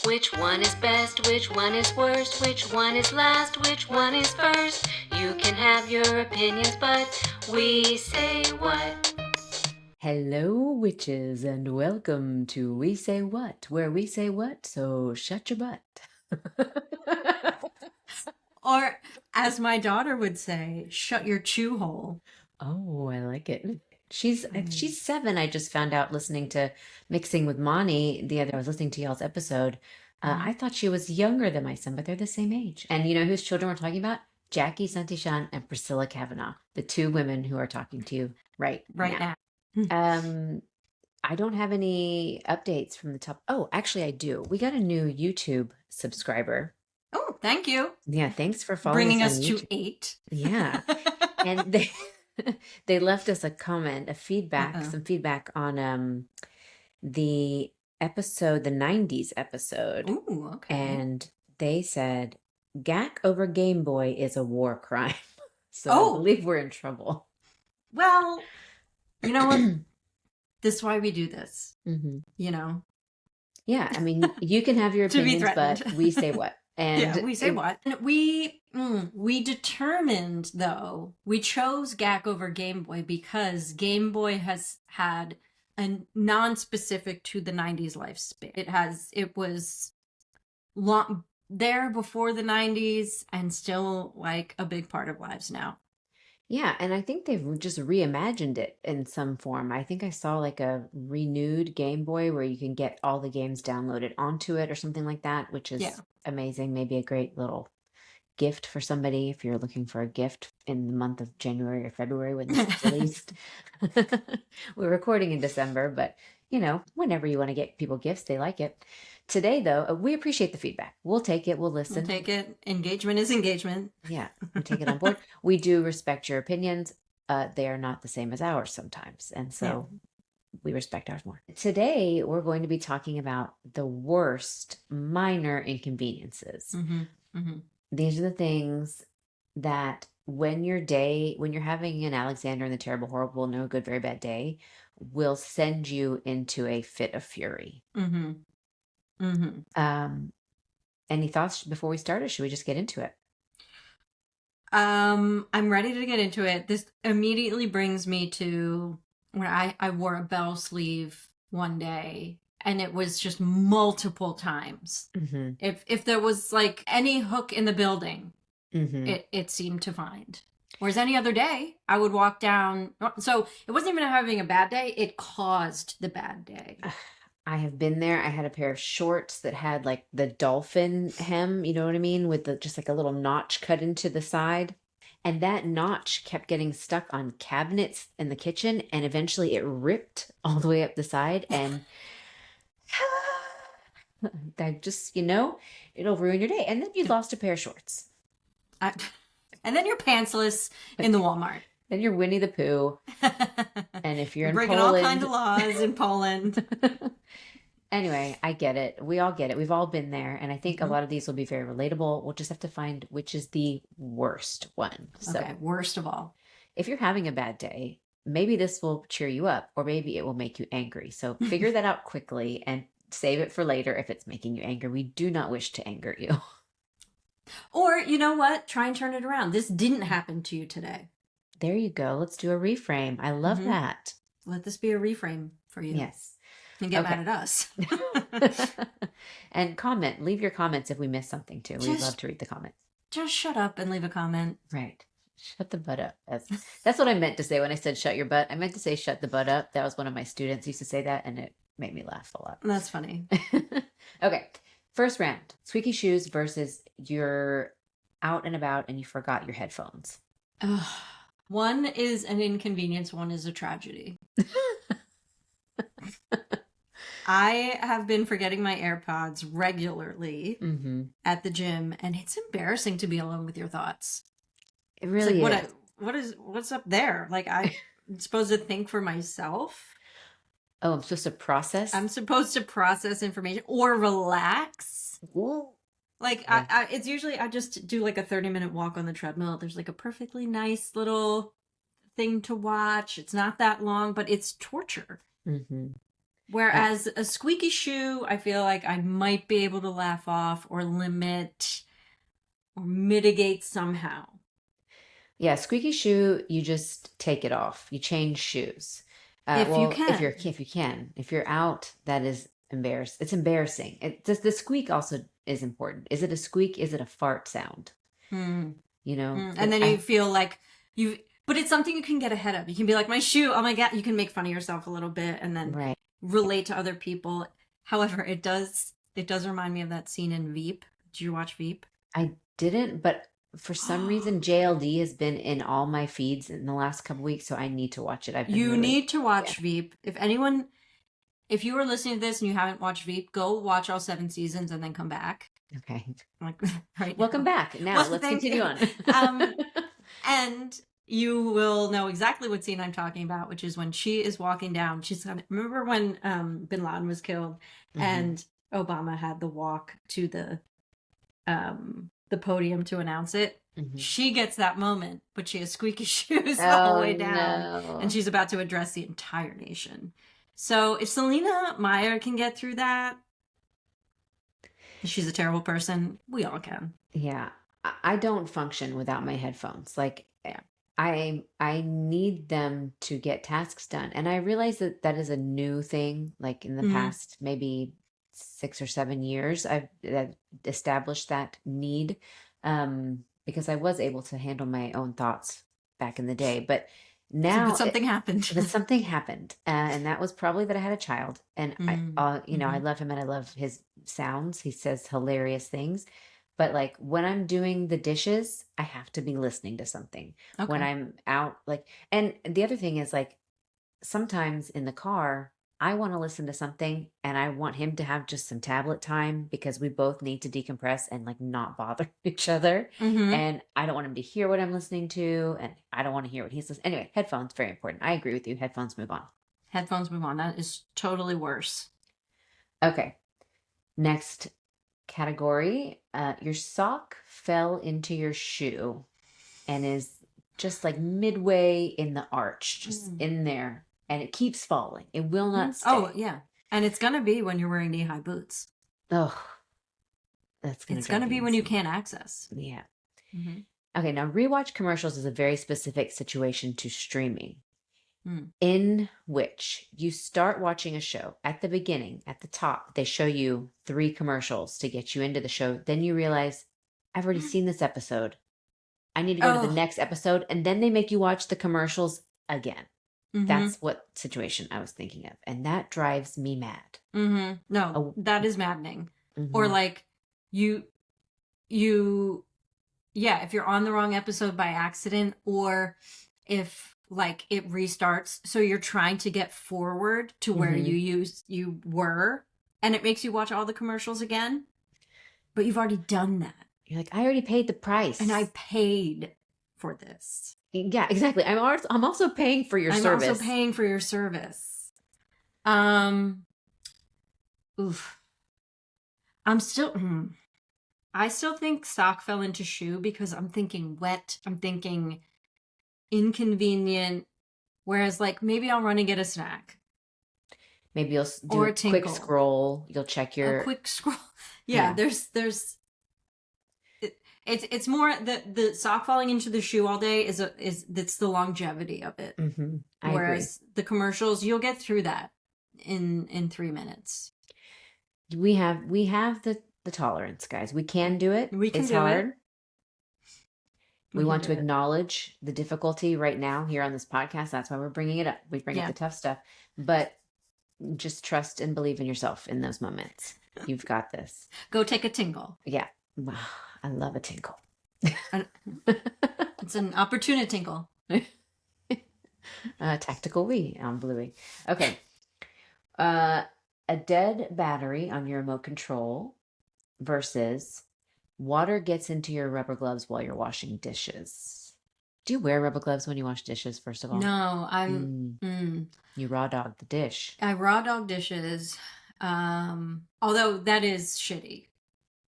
Which one is best? Which one is worst? Which one is last? Which one is first? You can have your opinions, but we say what? Hello, witches, and welcome to We Say What, where we say what, so shut your butt. Or, as my daughter would say, shut your chew hole. Oh, I like it. She's 7. I just found out listening to Mixing with Moni the other. I was listening to y'all's episode. I thought she was younger than my son, but they're the same age. And you know whose children we're talking about? Jackie Santishan and Priscilla Kavanaugh, the two women who are talking to you right now. I don't have any updates from the top. Oh, actually, I do. We got a new YouTube subscriber. Oh, thank you. Yeah, thanks for following Bringing us us on to YouTube. 8. Yeah, and they left us a comment, some feedback on the episode, the 90s episode. Ooh, okay. And they said Gak over Game Boy is a war crime. So I believe we're in trouble. Well, you know what? This is why we do this. Mm-hmm. You know? Yeah, I mean, you can have your opinions, but we say what? And yeah, we say what? And we determined, though, we chose Gak over Game Boy because Game Boy has had a non-specific to the 90s lifespan. It was long there before the 90s and still like a big part of lives now. Yeah, and I think they've just reimagined it in some form. I think I saw like a renewed Game Boy where you can get all the games downloaded onto it or something like that, which is amazing. Maybe a great little gift for somebody if you're looking for a gift in the month of January or February when this is released. We're recording in December, but you know, whenever you want to get people gifts, they like it. Today, though, we appreciate the feedback. We'll take it. We'll listen. We'll take it. Engagement is engagement. Yeah, we take it on board. We do respect your opinions. They are not the same as ours sometimes. And so we respect ours more. Today, we're going to be talking about the worst minor inconveniences. Mm-hmm. Mm-hmm. These are the things that when you're having an Alexander and the Terrible, Horrible, No Good, Very Bad Day, will send you into a fit of fury. Mm-hmm. Mm-hmm. Any thoughts before we start, or should we just get into it? I'm ready to get into it. This immediately brings me to when I wore a bell sleeve one day, and it was just multiple times. Mm-hmm. If there was like any hook in the building, mm-hmm. it seemed to find. Whereas any other day, I would walk down. So it wasn't even having a bad day. It caused the bad day. I have been there. I had a pair of shorts that had like the dolphin hem, you know what I mean? With just like a little notch cut into the side. And that notch kept getting stuck on cabinets in the kitchen. And eventually it ripped all the way up the side. And that just, it'll ruin your day. And then you lost a pair of shorts. And then you're pantsless in the Walmart. Then you're Winnie the Pooh. And if you're in breaking Poland, all kinds of laws in Poland. Anyway, I get it. We all get it. We've all been there. And I think a lot of these will be very relatable. We'll just have to find which is the worst one. So, okay, worst of all. If you're having a bad day, maybe this will cheer you up, or maybe it will make you angry. So figure that out quickly and save it for later if it's making you angry. We do not wish to anger you. Or, you know what? Try and turn it around. This didn't happen to you today. There you go. Let's do a reframe. I love that. Let this be a reframe for you. Yes. And get mad at us. And comment. Leave your comments if we miss something too. We'd love to read the comments. Just shut up and leave a comment. Right. Shut the butt up. That's what I meant to say when I said shut your butt. I meant to say shut the butt up. That was one of my students used to say that, and it made me laugh a lot. That's funny. Okay. First round. Squeaky shoes versus you're out and about and you forgot your headphones. One is an inconvenience. One is a tragedy. I have been forgetting my AirPods regularly at the gym, and it's embarrassing to be alone with your thoughts. It really is. What's up there? Like, I'm supposed to think for myself. Oh, I'm supposed to process? I'm supposed to process information or relax. Whoa. Like, it's usually, I just do like a 30-minute walk on the treadmill. There's like a perfectly nice little thing to watch. It's not that long, but it's torture. Mm-hmm. Whereas a squeaky shoe, I feel like I might be able to laugh off or limit or mitigate somehow. Yeah, squeaky shoe, you just take it off. You change shoes. If you If you're out, that is embarrassing. It's embarrassing. The squeak also is important. Is it a squeak? Is it a fart sound? Hmm. You know, And then you feel like but it's something you can get ahead of. You can be like, my shoe, oh my God, you can make fun of yourself a little bit and then relate to other people. However, it does remind me of that scene in Veep. Did you watch Veep? I didn't, but for some reason, JLD has been in all my feeds in the last couple weeks, so I need to watch it. You need to watch Veep. If you were listening to this and you haven't watched Veep, go watch all 7 seasons and then come back. Okay. Like right. Welcome back. Now let's continue on. And you will know exactly what scene I'm talking about, which is when she is walking down. Remember when Bin Laden was killed and Obama had the walk to the podium to announce it. She gets that moment, but she has squeaky shoes all the way down, and she's about to address the entire nation. So if Selena Meyer can get through that, she's a terrible person. We all can. Yeah, I don't function without my headphones. Like, I need them to get tasks done, and I realize that is a new thing. Like in the past, maybe 6 or 7 years, I've established that need, because I was able to handle my own thoughts back in the day, but now something happened. And that was probably that I had a child, and I love him and I love his sounds. He says hilarious things, but like when I'm doing the dishes, I have to be listening to something. When I'm out, and the other thing is, like, sometimes in the car, I want to listen to something and I want him to have just some tablet time because we both need to decompress and like not bother each other. And I don't want him to hear what I'm listening to, and I don't want to hear what he's listening. Anyway, headphones, very important. I agree with you. Headphones, move on. Headphones, move on. That is totally worse. Okay. Next category. Your sock fell into your shoe and is just like midway in the arch, just in there. And it keeps falling. It will not stay. Oh, yeah. And it's going to be when you're wearing knee-high boots. Oh, it's going to be when you can't access. Yeah. Okay, now rewatch commercials is a very specific situation to streaming, in which you start watching a show. At the beginning, at the top, they show you 3 commercials to get you into the show. Then you realize, I've already seen this episode. I need to go to the next episode. And then they make you watch the commercials again. That's what situation I was thinking of. And that drives me mad. No, that is maddening. Or like if you're on the wrong episode by accident, or if like it restarts. So you're trying to get forward to where you were, and it makes you watch all the commercials again. But you've already done that. You're like, I already paid the price. And I paid for this. Yeah, exactly. I'm also paying for your service. I'm also paying for your service. Oof. I still think sock fell into shoe because I'm thinking wet. I'm thinking inconvenient. Whereas, like, maybe I'll run and get a snack. Maybe you'll do a quick scroll. You'll check your... A quick scroll. Yeah. There's... It's more the sock falling into the shoe all day is that's the longevity of it. Whereas the commercials, you'll get through that in 3 minutes. We have the tolerance, guys. We can do it. It's hard. We want to acknowledge the difficulty right now here on this podcast. That's why we're bringing it up. We bring up the tough stuff, but just trust and believe in yourself in those moments. You've got this. Go take a tingle. Yeah. Wow. I love a tinkle. It's an opportunity tinkle. Tactical wee on Bluey. Okay. A dead battery on your remote control versus water gets into your rubber gloves while you're washing dishes. Do you wear rubber gloves when you wash dishes, first of all? No, You raw dog the dish. I raw dog dishes. Although that is shitty.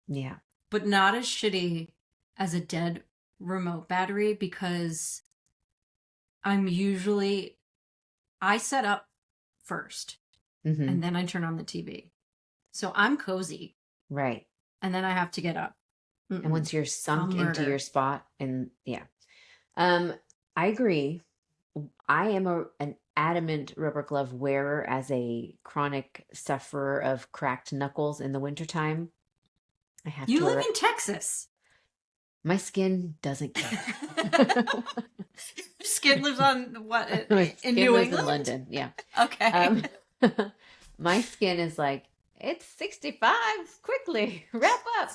Yeah. But not as shitty as a dead remote battery, because I set up first. Mm-hmm. and then I turn on the TV. So I'm cozy, Right. and then I have to get up. And once you're I'll sunk into your murder. spot, and yeah. I agree. I am an adamant rubber glove wearer as a chronic sufferer of cracked knuckles in the wintertime. I have You to live wear in Texas. my skin doesn't care. Skin lives on what My in skin New lives in England? London. Yeah. Okay. My skin is like, it's 65 quickly. Wrap up.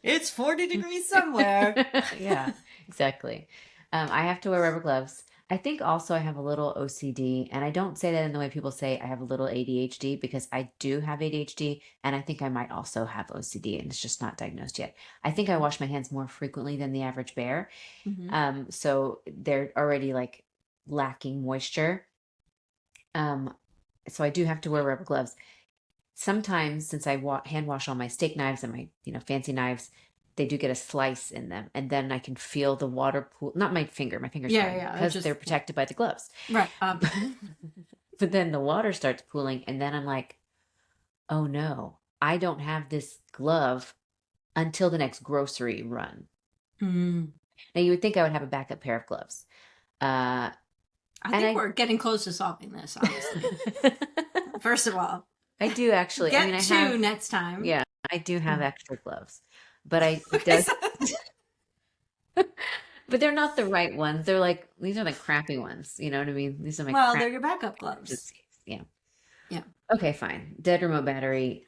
It's 40 degrees somewhere. Yeah, exactly. I have to wear rubber gloves. I think also I have a little OCD, and I don't say that in the way people say I have a little ADHD because I do have ADHD, and I think I might also have OCD, and it's just not diagnosed yet. I think I wash my hands more frequently than the average bear, so they're already like lacking moisture. So I do have to wear rubber gloves. Sometimes, since I hand wash all my steak knives and my fancy knives, they do get a slice in them, and then I can feel the water pool. Not my finger. My finger's Yeah, fine yeah, because just they're protected by the gloves. right. But then the water starts pooling, and then I'm like, oh no, I don't have this glove until the next grocery run. Mm. Now you would think I would have a backup pair of gloves. I And think we're getting close to solving this, honestly. First of all, I do actually. I mean, get I two have. next time. Yeah, I do have extra gloves, but it Okay, does. But they're not the right ones. They're like, these are the crappy ones. You know what I mean? These are my well, crap they're your backup gloves. emergencies. Yeah. Yeah. Okay, fine. Dead remote battery.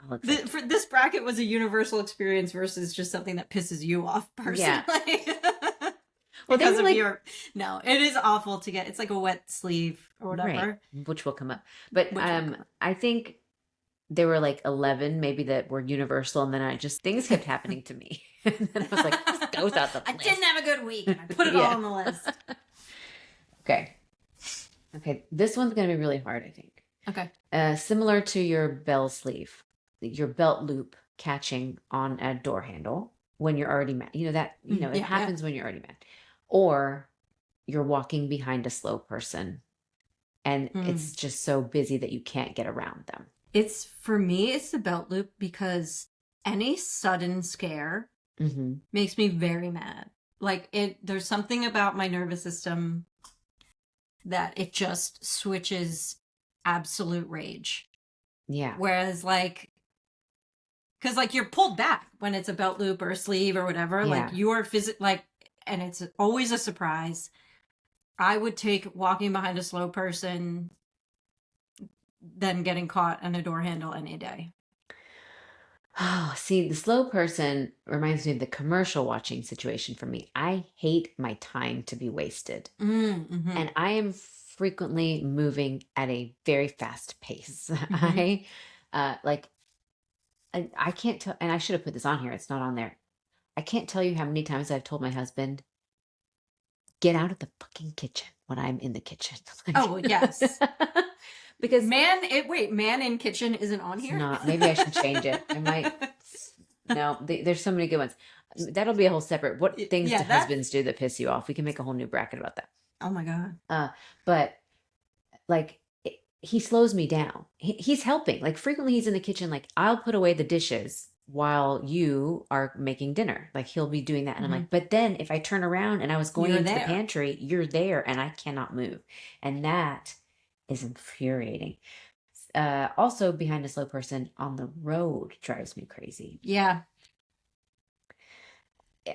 I'll accept. For this bracket was a universal experience versus just something that pisses you off personally. Well, they Because were of like, your no, it is awful to get. It's like a wet sleeve or whatever. right, which will come up. But Which will come up. I think there were like 11 maybe that were universal, and then things kept happening to me. And then I was like, this goes out the I list. didn't have a good week, and I put it Yeah. all on the list. Okay. This one's gonna be really hard, I think. Okay. Similar to your bell sleeve, your belt loop catching on a door handle when you're already mad. You know that, it happens when you're already mad. Or you're walking behind a slow person and it's just so busy that you can't get around them. For me, it's the belt loop because any sudden scare makes me very mad. Like there's something about my nervous system that it just switches absolute rage. Yeah. Whereas because you're pulled back when it's a belt loop or a sleeve or whatever. Yeah. Like you're and it's always a surprise. I would take walking behind a slow person than getting caught on a door handle any day. Oh, see, the slow person reminds me of the commercial watching situation for me. I hate my time to be wasted. Mm-hmm. And I am frequently moving at a very fast pace. I can't tell, and I should have put this on here. It's not on there. I can't tell you how many times I've told my husband, get out of the fucking kitchen when I'm in the kitchen. Oh, yes. Because man in kitchen isn't on here. Not. Maybe I should change it. I might. No, there's so many good ones. That'll be a whole separate. What things do husbands do that piss you off? We can make a whole new bracket about that. Oh my god. But he slows me down. He's helping. Like frequently, he's in the kitchen. Like I'll put away the dishes while you are making dinner. Like he'll be doing that, and I'm like, but then if I turn around and I was going into the pantry, you're there, and I cannot move, and that is infuriating. Also, behind a slow person on the road drives me crazy. Yeah.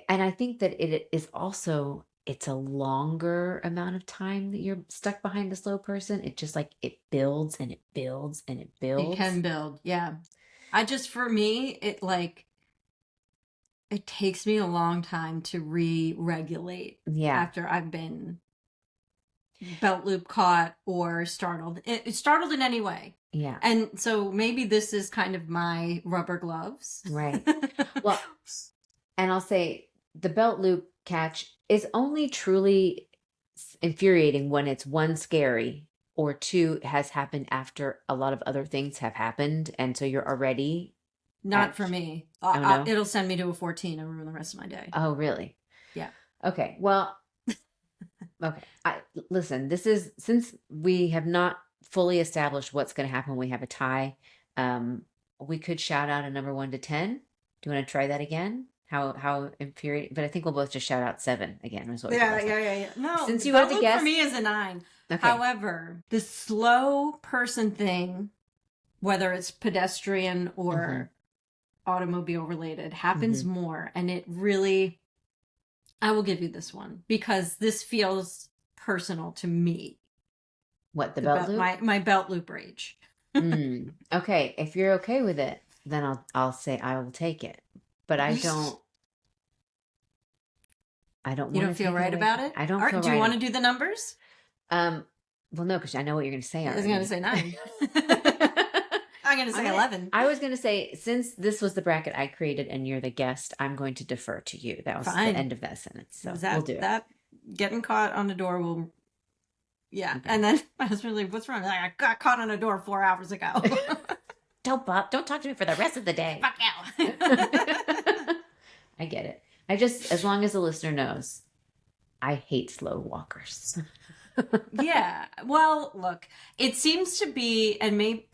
And I think that it's a longer amount of time that you're stuck behind a slow person. It just it builds and it builds and it builds. It can build. Yeah. For me, it takes me a long time to re-regulate. Yeah. After I've been belt loop caught or startled. Startled in any way. Yeah. And so maybe this is kind of my rubber gloves. Right. Well, and I'll say the belt loop catch is only truly infuriating when it's one, scary, or two, has happened after a lot of other things have happened. And so you're already. Not for me. No? It'll send me to a 14 and ruin the rest of my day. Oh, really? Yeah. Okay. Well, okay. Listen, this is, since we have not fully established what's going to happen when we have a tie. We could shout out a number 1 to 10. Do you want to try that again? How infuriating? But I think we'll both just shout out 7 again. Is what we did last time. Yeah. No, Since you Belt had to Loop guess, for me is a 9. okay. However, the slow person thing, whether it's pedestrian or automobile related, happens more, and it really, I will give you this one because this feels personal to me. What, the belt loop? My belt loop rage. Okay, if you're okay with it, then I'll say I will take it. But I don't. You don't feel right about it? I don't feel right. Do you want to do the numbers? Well, no, because I know what you're going to say. I was going to say 9. I'm going to say 11. I was going to say, since this was the bracket I created and you're the guest, I'm going to defer to you. That was the end of that sentence. So we'll do it. That getting caught on the door will... Yeah. Okay. And then my husband was like, what's wrong? Like, I got caught on a door 4 hours ago. Don't talk to me for the rest of the day. Fuck you. I get it. As long as the listener knows, I hate slow walkers. Yeah. Well, look, it seems to be, and maybe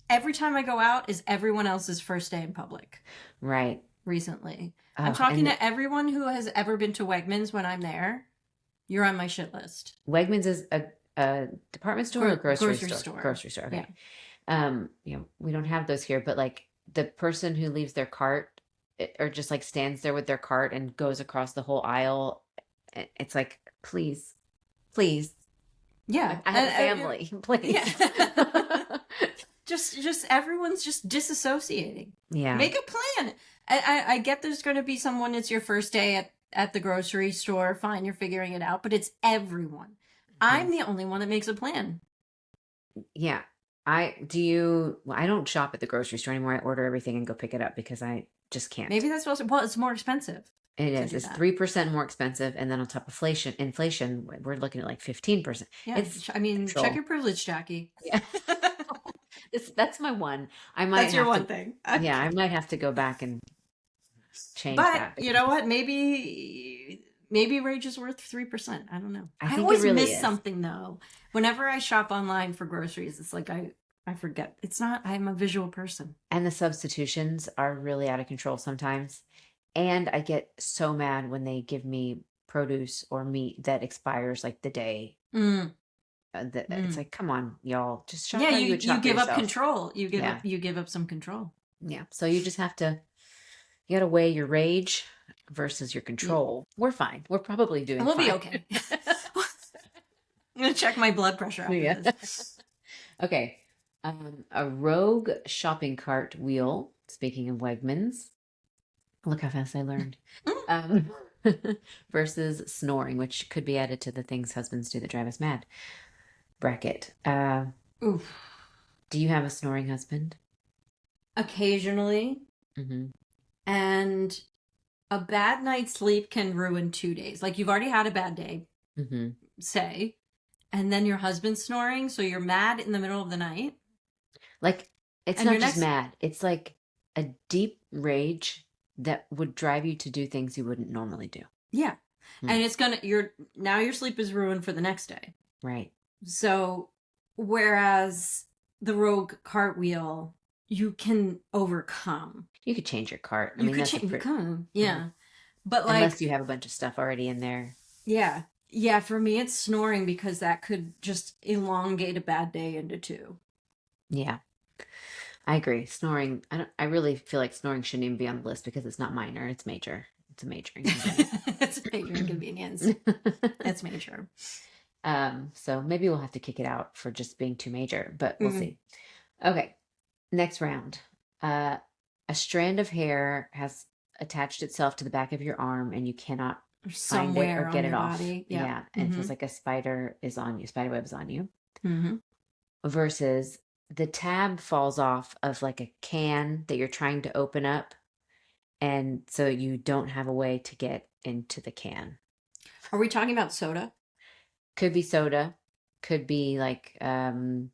every time I go out is everyone else's first day in public. Right. Recently. I'm talking to everyone who has ever been to Wegmans when I'm there. You're on my shit list. Wegmans is a department store or grocery store? Grocery store. Okay. Yeah. We don't have those here, but like the person who leaves their cart or just like stands there with their cart and goes across the whole aisle, it's like, please. Yeah. I have a family. Please. Yeah. just everyone's just disassociating. Yeah. Make a plan. I get there's going to be someone, it's your first day at the grocery store. Fine, you're figuring it out, but it's everyone. I'm the only one that makes a plan. Yeah. I don't shop at the grocery store anymore. I order everything and go pick it up because I just can't. Maybe that's also, well, it's more expensive. It is. It's 3% more expensive. And then on top of inflation, we're looking at like 15%. Yeah. Check your privilege, Jackie. Yeah. That's my one. That's your one thing. Yeah. I might have to go back and change that. But you know what? Maybe rage is worth 3%. I don't know. I always miss something though. Whenever I shop online for groceries, it's like I forget. I'm a visual person. And the substitutions are really out of control sometimes. And I get so mad when they give me produce or meat that expires like the day. It's like, come on, y'all, just shop. Yeah, you give up control. You give up some control. Yeah. So you just have to. You got to weigh your rage versus your control. Yeah. We're fine. We're probably doing. We'll be okay. I'm gonna check my blood pressure after this. Okay. A rogue shopping cart wheel. Speaking of Wegmans, look how fast I learned. Versus snoring, which could be added to the things husbands do that drive us mad bracket. Do you have a snoring husband? Occasionally. Mm-hmm. And a bad night's sleep can ruin 2 days. Like you've already had a bad day, say, and then your husband's snoring, so you're mad in the middle of the night. Like, it's not just mad. It's like a deep rage that would drive you to do things you wouldn't normally do. Yeah. And it's your sleep is ruined for the next day. Right. So, whereas the rogue cartwheel, you can overcome. You could change your cart. You could change. Yeah. But like, unless you have a bunch of stuff already in there. Yeah. Yeah. For me, it's snoring because that could just elongate a bad day into 2. Yeah. I agree. Snoring. I really feel like snoring shouldn't even be on the list because it's not minor. It's major. It's a major inconvenience. It's a major inconvenience. It's major. So maybe we'll have to kick it out for just being too major, but we'll see. Okay. Next round. A strand of hair has attached itself to the back of your arm and you cannot find it or get it off. Body. Yeah. And it feels like a spider web is on you. Versus the tab falls off of like a can that you're trying to open up. And so you don't have a way to get into the can. Are we talking about soda? Could be soda. Could be like mandarin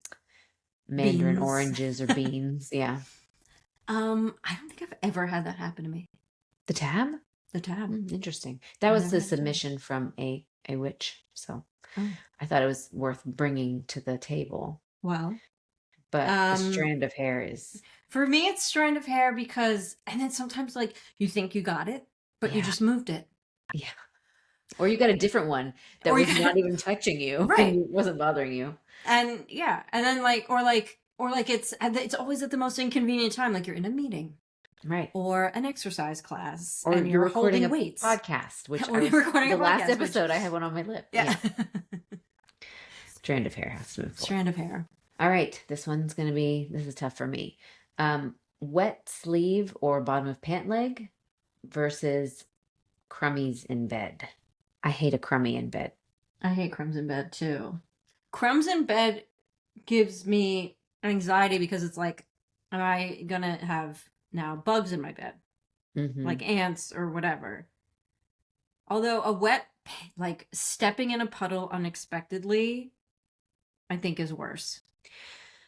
oranges or beans. Yeah. I don't think I've ever had that happen to me. The tab? the tab. Interesting. That I was never the had the tab. submission from a witch, so Oh, I thought it was worth bringing to the table. well. But the strand of hair is, For me, it's strand of hair because, and then sometimes like you think you got it, but you yeah, just moved it. yeah. Or you got a different one that Or you was got not even touching you and right. it wasn't bothering you. And yeah, and then like it's always at the most inconvenient time, like you're in a meeting Right. or an exercise class Or and you're you're recording holding a weights. podcast, which Or you're recording the a last podcast, which- episode I had one on my lip. Yeah. Strand of hair has to move forward. Strand of hair. All right, this is tough for me. Wet sleeve or bottom of pant leg versus crummies in bed. I hate a crummy in bed. I hate crumbs in bed too. Crumbs in bed gives me anxiety because it's like, am I gonna have now bugs in my bed? Mhm. Like ants or whatever. Although like stepping in a puddle unexpectedly, I think is worse.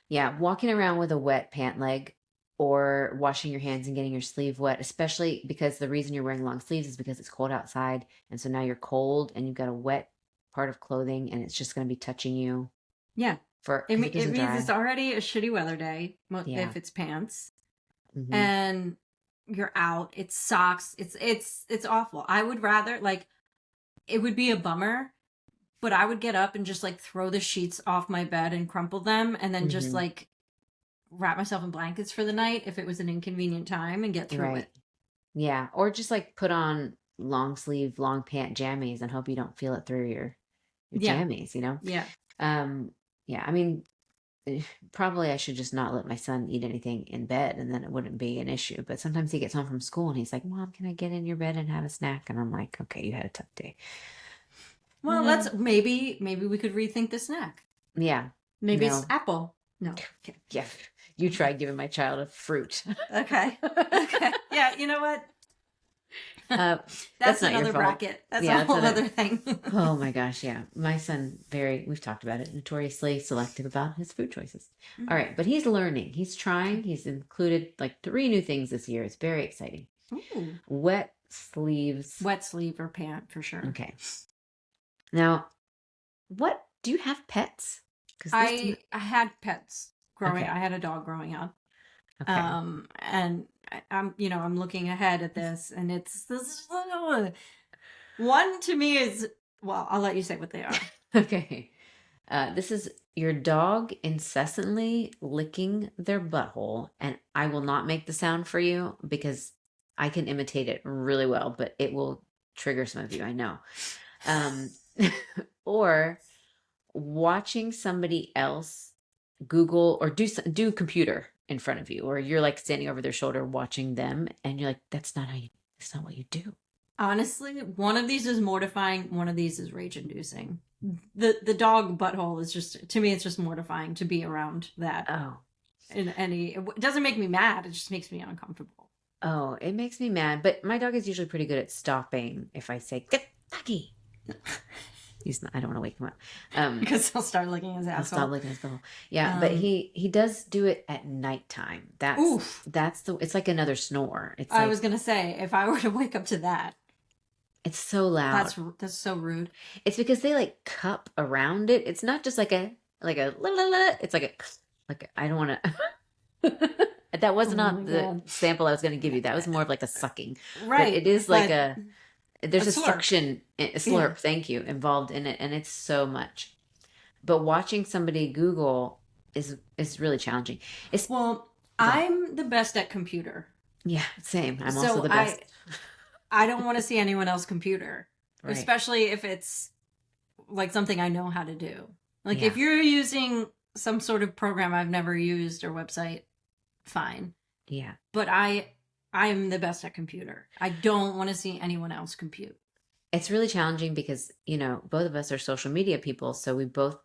Yeah, walking around with a wet pant leg or washing your hands and getting your sleeve wet, especially because the reason you're wearing long sleeves is because it's cold outside. And so now you're cold and you've got a wet part of clothing and it's just going to be touching you. Yeah. It it means it's already a shitty weather day Yeah. if it's pants. Mhm. And you're out. It's socks. It's awful. I would rather like it would be a bummer, but I would get up and just like throw the sheets off my bed and crumple them and then just Mhm. like wrap myself in blankets for the night if it was an inconvenient time and get through Right. it. Yeah. Or just like put on long sleeve, long pant jammies and hope you don't feel it through your Yeah. jammies, you know? Yeah. Yeah, I mean, probably I should just not let my son eat anything in bed and then it wouldn't be an issue. But sometimes he gets home from school and he's like, Mom, can I get in your bed and have a snack? And I'm like, okay, you had a tough day. Well, let's maybe we could rethink the snack. Yeah. Maybe No. it's apple. No. Okay. Yeah. You try giving my child a fruit. Okay. Okay. Yeah, you know what? That's not your another fault. bracket. That's Yeah, a that's whole another- other thing. Oh my gosh, yeah. My son, we've talked about it, notoriously selective about his food choices. All right, but he's learning. He's trying. He's included like 3 new things this year. It's very exciting. Ooh. Wet sleeves. Wet sleeve or pant for sure. Okay. Now, what do you have pets? Because I had pets growing. Okay. I had a dog growing up. okay. And I'm looking ahead at this, and it's this one to me is well. I'll let you say what they are. Okay. This is your dog incessantly licking their butthole, and I will not make the sound for you because I can imitate it really well, but it will trigger some of you, I know. Or watching somebody else Google or do computer in front of you, or you're like standing over their shoulder watching them, and you're like, that's not what you do. Honestly, one of these is mortifying. One of these is rage inducing. The dog butthole is just, to me, it's just mortifying to be around that. Oh. It doesn't make me mad. It just makes me uncomfortable. Oh, it makes me mad. But my dog is usually pretty good at stopping if I say, get doggy. He's not, I don't want to wake him up. Because he'll start licking his I'll asshole. stop licking his butthole. Yeah, but he does do it at nighttime. Oof. It's like another snore. It's I like, was gonna say, if I were to wake up to that, it's so loud. that's so rude. It's because they like cup around it. It's not just like a la, la, la. It's like I don't want to. That was Oh not my the God. sample I was going to give you. That was more of like a sucking. Right. But it is like but- there's a a slurp. suction, a slurp, thank you, involved in it. And it's so much. But watching somebody Google is really challenging. Well, I'm the best at computer. Yeah, same. I'm So also the best. I don't want to see anyone else's computer, Right. especially if it's like something I know how to do. Like Yeah. if you're using some sort of program I've never used or website, fine. Yeah. But I'm the best at computer. I don't want to see anyone else compute. It's really challenging because, both of us are social media people, so we both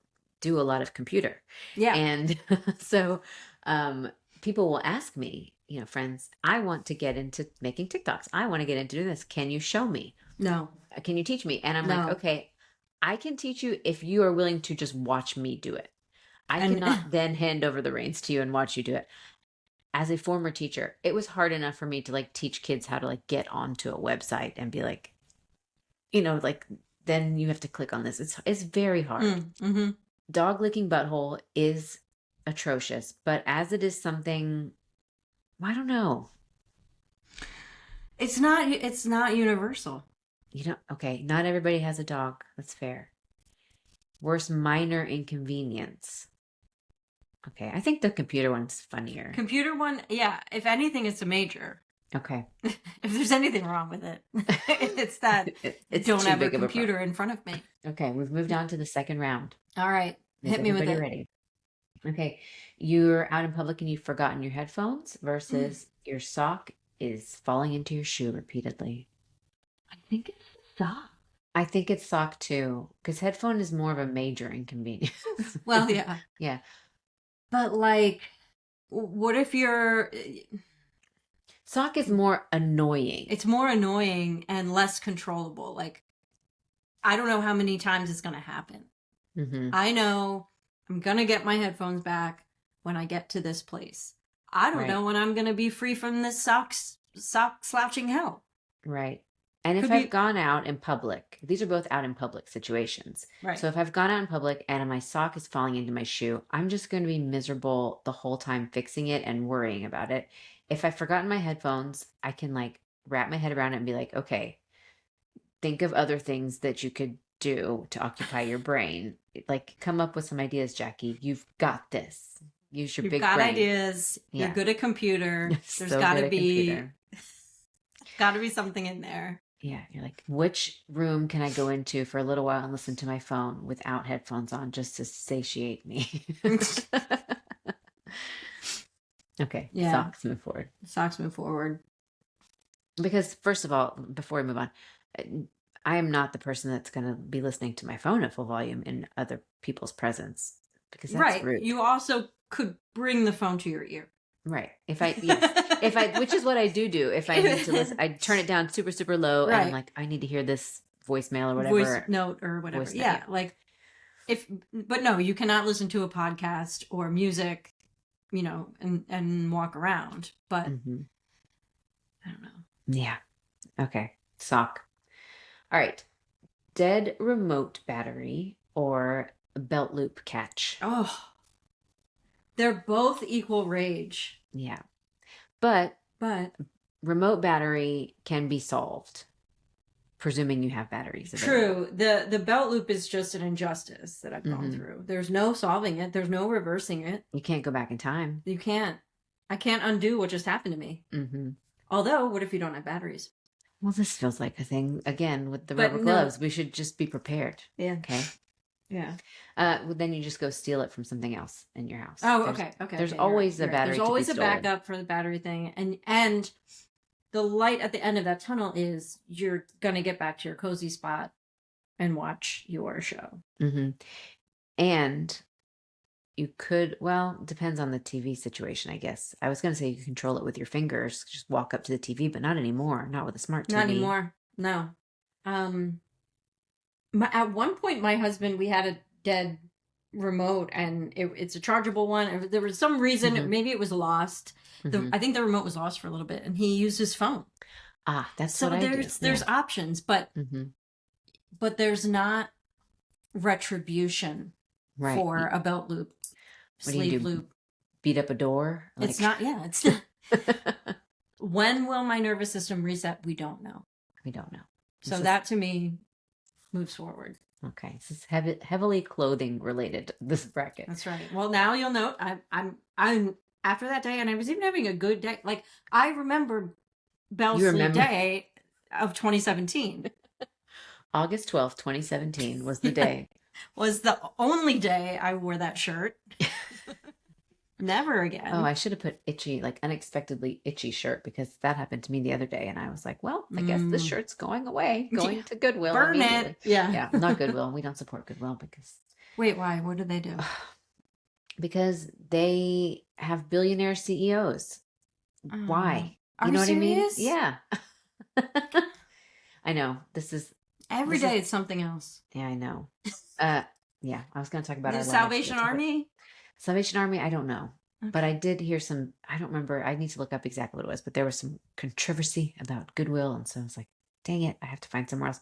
do a lot of computer. Yeah. And so people will ask me, friends, I want to get into making TikToks. I want to get into doing this. Can you show me? No. Can you teach me? And I'm No. like, okay, I can teach you if you are willing to just watch me do it. I And- cannot then hand over the reins to you and watch you do it. as a former teacher, it was hard enough for me to like teach kids how to like get onto a website and be like, like then you have to click on this. It's very hard. Mm-hmm. Dog licking butthole is atrocious, but as it is something, I don't know. It's not universal. Okay, not everybody has a dog. That's fair. Worst minor inconvenience. Okay, I think the computer one's funnier. Computer one, yeah. If anything, it's a major. Okay. If there's anything wrong with it, it's that it's don't too have a big of computer in front of me. Okay, we've moved on to the second round. All right, Is hit me with everybody it. ready? Okay, you're out in public and you've forgotten your headphones versus your sock is falling into your shoe repeatedly. I think it's sock. I think it's sock too, because headphone is more of a major inconvenience. Well, yeah. Yeah. But like, what if you're... Sock is more annoying. It's more annoying and less controllable. Like, I don't know how many times it's going to happen. Mm-hmm. I know I'm going to get my headphones back when I get to this place. I don't know when I'm going to be free from this sock slouching hell. Right. And if I've gone out in public, these are both out in public situations. Right. So if I've gone out in public and my sock is falling into my shoe, I'm just going to be miserable the whole time fixing it and worrying about it. If I've forgotten my headphones, I can like wrap my head around it and be like, okay, think of other things that you could do to occupy your brain. Like come up with some ideas, Jackie. You've got this. Use your big brain. You've got ideas. Yeah. You're good at computer. There's so got to be something in there. Yeah, you're like, which room can I go into for a little while and listen to my phone without headphones on just to satiate me? Okay, yeah. Socks move forward. Socks move forward. Because first of all, before we move on, I am not the person that's going to be listening to my phone at full volume in other people's presence. Because that's rude. You also could bring the phone to your ear. Right. Which is what I do. If I need to listen, I turn it down super, super low. Right. And I'm like, I need to hear this voicemail or whatever. Voice note or whatever. Yeah. Like but no, you cannot listen to a podcast or music, and walk around. But I don't know. Yeah. Okay. Sock. All right. Dead remote battery or belt loop catch. Oh. They're both equal rage. Yeah. But remote battery can be solved, presuming you have batteries available. True. The belt loop is just an injustice that I've gone through. There's no solving it. There's no reversing it. You can't go back in time. You can't. I can't undo what just happened to me. Mm-hmm. Although, what if you don't have batteries? Well, this feels like a thing, again, with the rubber gloves. We should just be prepared. Yeah. Okay. Yeah. Well, then you just go steal it from something else in your house. Oh, okay. There's always a battery. There's always a backup for the battery thing, and the light at the end of that tunnel is you're gonna get back to your cozy spot and watch your show. Mm-hmm. And you could, depends on the TV situation, I guess. I was gonna say you can control it with your fingers, just walk up to the TV, but not anymore. Not with a smart TV. Not anymore. No. At one point, my husband, we had a dead remote, and it's a chargeable one. There was some reason, maybe it was lost. I think the remote was lost for a little bit, and he used his phone. Ah, that's so what I do. There's options, but there's not retribution for a belt loop, sleeve loop. Beat up a door? It's not. Yeah, it's not. When will my nervous system reset? We don't know. So that to me moves forward. Okay, this is heavily clothing related, this bracket. That's right. Well, now you'll note I'm after that day, and I was even having a good day. Like I remember Bell Sleep Day of 2017. August 12th, 2017 was the day. Was the only day I wore that shirt. Never again. Oh, I should have put itchy, like unexpectedly itchy shirt, because that happened to me the other day, and I was like, well, I guess this shirt's going away, going to Goodwill. Burn it. Yeah, not Goodwill. We don't support Goodwill because... Wait, why? What did they do? Because they have billionaire CEOs. Why? Are you know what serious? I mean? Yeah. I know. Every day it's something else. Yeah, I know. Yeah, I was going to talk about the Salvation Army? Salvation Army, I don't know. But I did hear some, I don't remember, I need to look up exactly what it was, but there was some controversy about Goodwill. And so I was like, dang it, I have to find somewhere else.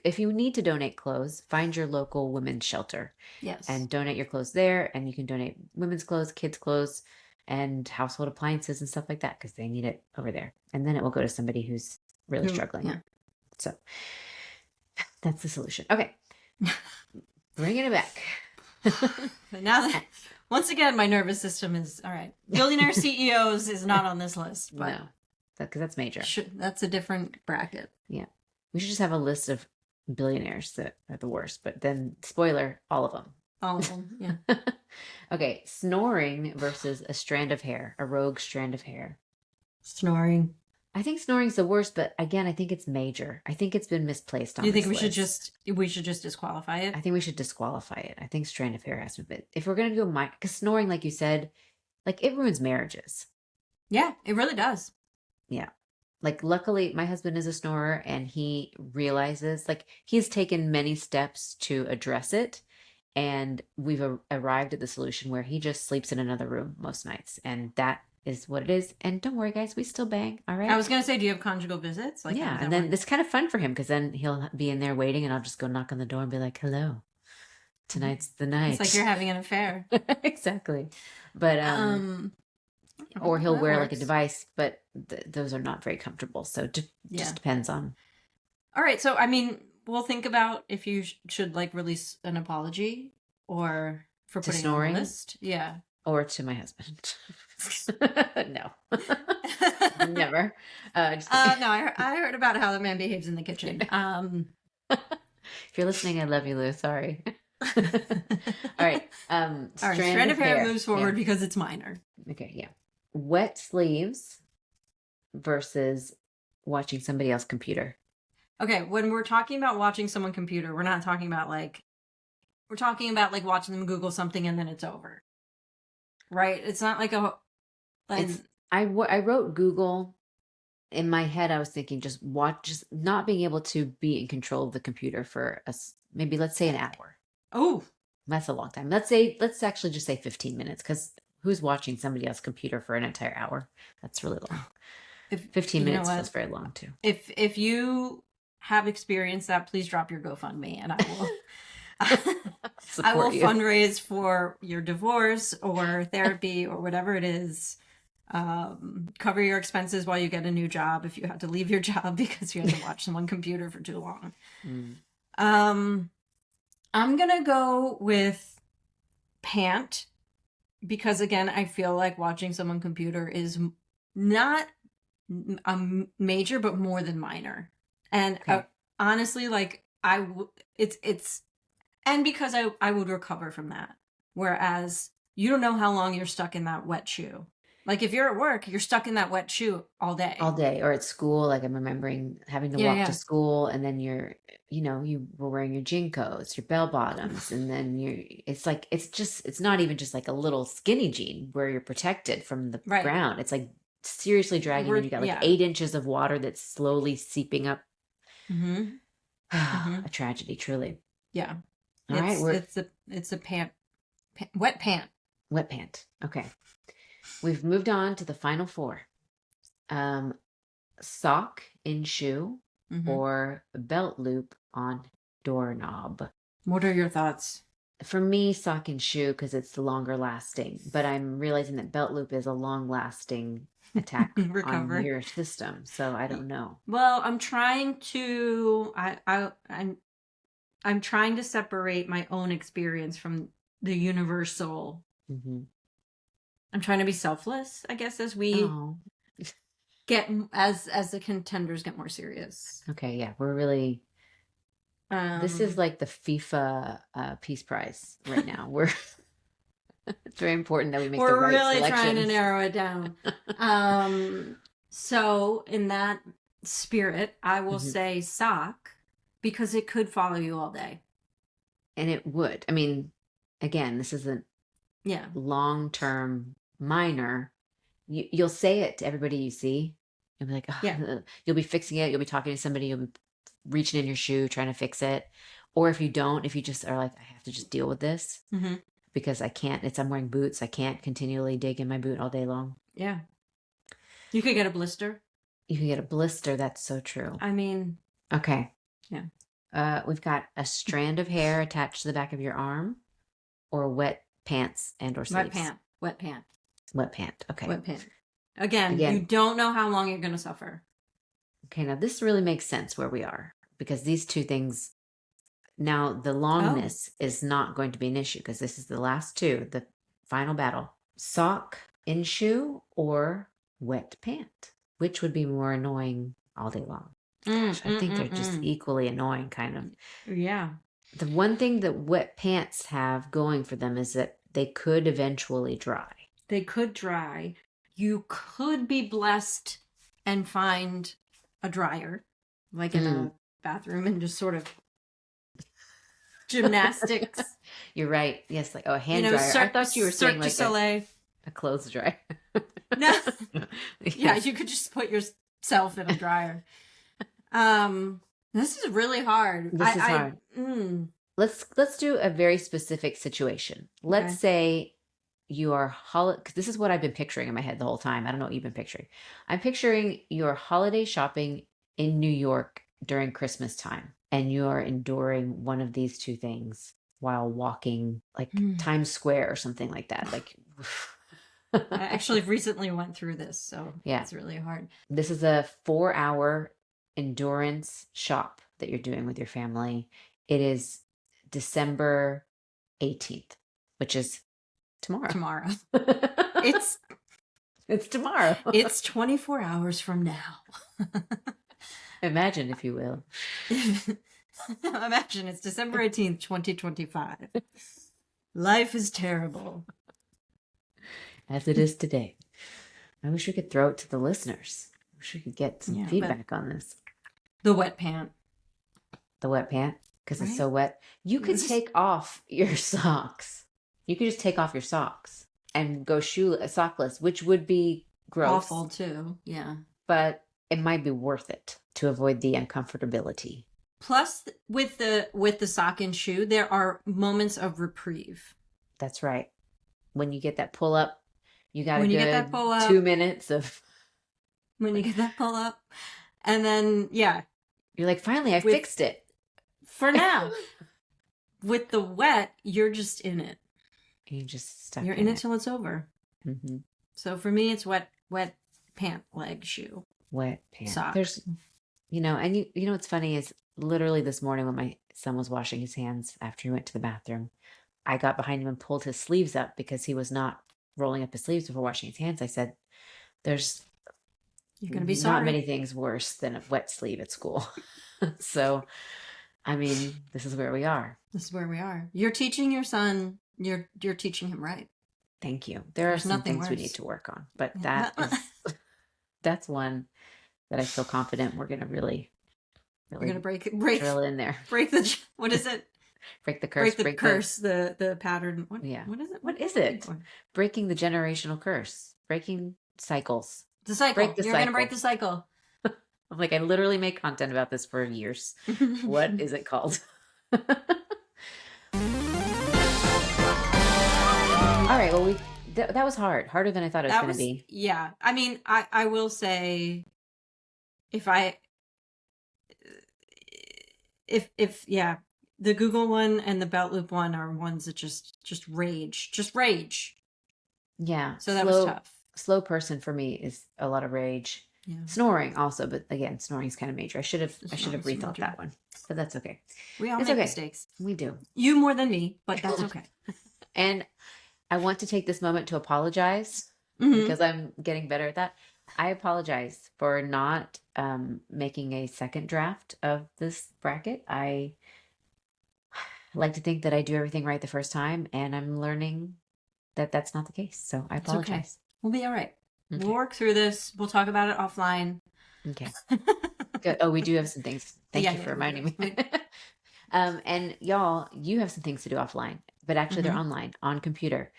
If you need to donate clothes, find your local women's shelter Yes. and donate your clothes there. And you can donate women's clothes, kids' clothes, and household appliances and stuff like that because they need it over there. And then it will go to somebody who's really struggling. Yeah. So that's the solution. Okay. Bringing it back. But now that, once again, my nervous system is, all right, billionaire CEOs is not on this list, but No, because that's major. that's a different bracket. Yeah. We should just have a list of billionaires that are the worst, but then, spoiler, all of them. All of them, yeah. Okay, snoring versus a strand of hair, a rogue strand of hair. Snoring. I think snoring's the worst, but again, I think it's major. I think it's been misplaced on Do you think this we list. should just disqualify it? I think we should disqualify it. I think strand of hair has to be. If we're gonna do because snoring, like you said, like it ruins marriages. Yeah, it really does. Yeah. Like luckily my husband is a snorer and he realizes like he's taken many steps to address it. And we've arrived at the solution where he just sleeps in another room most nights. And that is what it is. And don't worry, guys, we still bang. All right. I was going to say, do you have conjugal visits? Like, yeah. And then it's kind of fun for him because then he'll be in there waiting and I'll just go knock on the door and be like, hello, tonight's the night. It's like you're having an affair. Exactly. But, or he'll wear like a device, but those are not very comfortable. So just depends on. All right. So, I mean, we'll think about if you should like release an apology or for putting snoring? on the list. Yeah. Or to my husband. No. Never. No, I heard about how the man behaves in the kitchen. If you're listening, I love you, Lou. Sorry. All right. Strand of hair moves forward because it's minor. Okay, yeah. Wet sleeves versus watching somebody else's computer. Okay, when we're talking about watching someone computer, we're not talking about we're talking about like watching them Google something and then it's over. Right? It's not like I wrote Google. In my head, I was thinking just not being able to be in control of the computer for maybe let's say an hour. Oh, that's a long time. Let's actually just say 15 minutes because who's watching somebody else's computer for an entire hour? That's really long. 15 minutes feels very long too. If you have experienced that, please drop your GoFundMe and I will I will fundraise for your divorce or therapy or whatever it is. Cover your expenses while you get a new job if you had to leave your job because you had to watch someone's computer for too long. I'm gonna go with pant because again, I feel like watching someone computer is not a major but more than minor. And honestly, like it's and because I would recover from that. Whereas you don't know how long you're stuck in that wet shoe. Like if you're at work, you're stuck in that wet shoe all day. All day. Or at school, like I'm remembering having to walk to school and then you were wearing your JNCOs, your bell bottoms, and then it's not even just like a little skinny jean where you're protected from the ground. It's like seriously dragging and you got like 8 inches of water that's slowly seeping up. A tragedy, truly. Yeah. All right. It's a wet pant. Wet pant. Okay. We've moved on to the final 4. Sock in shoe or belt loop on doorknob. What are your thoughts? For me, sock and shoe because it's longer lasting, but I'm realizing that belt loop is a long lasting attack on your system. So I don't know. Well, I'm trying to I'm trying to separate my own experience from the universal. I'm trying to be selfless, I guess, as we get as the contenders get more serious. Okay, yeah, we're really. This is like the FIFA Peace Prize right now. It's very important that we make the right selections. We're really trying to narrow it down. So in that spirit, I will say sock because it could follow you all day. And it would. I mean, again, this isn't long-term minor. You'll say it to everybody you see. You'll be like, you'll be fixing it. You'll be talking to somebody. You'll be reaching in your shoe, trying to fix it. Or if you don't, if you just are like, I have to just deal with this. because I'm wearing boots. I can't continually dig in my boot all day long. Yeah. You could get a blister. You can get a blister. That's so true. I mean. Okay. Yeah. We've got a strand of hair attached to the back of your arm, or wet pants and or sleeves. Wet pant. Wet pant. Okay. Wet pant. Again, you don't know how long you're going to suffer. Okay, now this really makes sense where we are, because these two things, now the longness is not going to be an issue because this is the last two, the final battle. Sock in shoe or wet pant? Which would be more annoying all day long? Gosh, I think they're just equally annoying, kind of. Yeah. The one thing that wet pants have going for them is that they could eventually dry. They could dry. You could be blessed and find a dryer, like in a bathroom, and just sort of gymnastics. You're right. Yes, like a hand dryer. I thought you were saying like a clothes dryer. No. Yeah, you could just put yourself in a dryer. This is really hard. This is hard. Let's do a very specific situation. Let's say you are because this is what I've been picturing in my head the whole time. I don't know what you've been picturing. I'm picturing your holiday shopping in New York during Christmas time, and you are enduring one of these two things while walking like Times Square or something like that. Like, I actually recently went through this, so it's really hard. This is a 4-hour endurance shop that you're doing with your family. It is December 18th, which is tomorrow. It's tomorrow. It's 24 hours from now. Imagine, if you will. Imagine it's December 18th, 2025. Life is terrible. As it is today. I wish we could throw it to the listeners. I wish we could get some feedback on this. The wet pant. The wet pant? Because it's so wet. You could take off your socks. You could just take off your socks and go sockless, which would be gross. Awful too, yeah. But it might be worth it to avoid the uncomfortability. Plus, with the sock and shoe, there are moments of reprieve. That's right. When you get that pull up, you got a good 2 minutes of. When you get that pull up, and then you're like, finally, I fixed it. For now. With the wet, you're just in it. You just stuck. You're in it till it's over. Mm-hmm. So for me, it's wet pant, leg, shoe, wet pant. Sock. There's, and you know what's funny is literally this morning when my son was washing his hands after he went to the bathroom, I got behind him and pulled his sleeves up because he was not rolling up his sleeves before washing his hands. I said, "There's you're gonna be sorry. Not many things worse than a wet sleeve at school." So, I mean, this is where we are. This is where we are. You're teaching your son. You're teaching him right. Thank you. There are some things we need to work on, but that's one that I feel confident we're going to really we're going to break drill in there. Break the what is it? Break the curse. Break the curse. The pattern. What is it? What is it? Breaking the generational curse. Breaking cycles. The cycle. You're going to break the cycle. I'm like, I literally make content about this for years. What is it called? All right. Well, that was hard. Harder than I thought it was going to be. Yeah. I mean, I will say, if the Google one and the belt loop one are ones that just rage. Yeah. So that was tough. Slow person for me is a lot of rage. Yeah. Snoring also, but again, snoring is kind of major. I should have rethought that one, but that's okay. We all make mistakes. We do. You more than me, but that's okay. And I want to take this moment to apologize because I'm getting better at that. I apologize for not making a second draft of this bracket. I like to think that I do everything right the first time, and I'm learning that that's not the case. So I apologize. Okay. We'll be all right. Okay. We'll work through this. We'll talk about it offline. Okay. Good. Oh, we do have some things. Thank you for reminding me. And y'all, you have some things to do offline, but actually they're online on computer.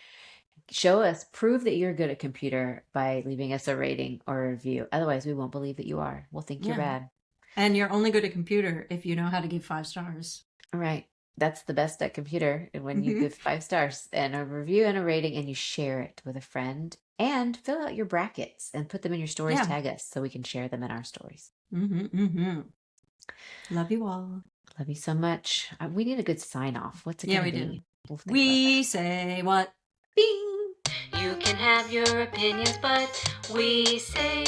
Show us, prove that you're good at computer by leaving us a rating or a review. Otherwise, we won't believe that you are. We'll think you're bad. And you're only good at computer if you know how to give 5 stars. All right. That's the best at computer. When you give 5 stars and a review and a rating, and you share it with a friend, and fill out your brackets and put them in your stories. Yeah. Tag us so we can share them in our stories. Love you all. Love you so much. We need a good sign off. What's it Yeah, gonna we be? do. We'll think about We say what? that. Bing. You can have your opinions, but we say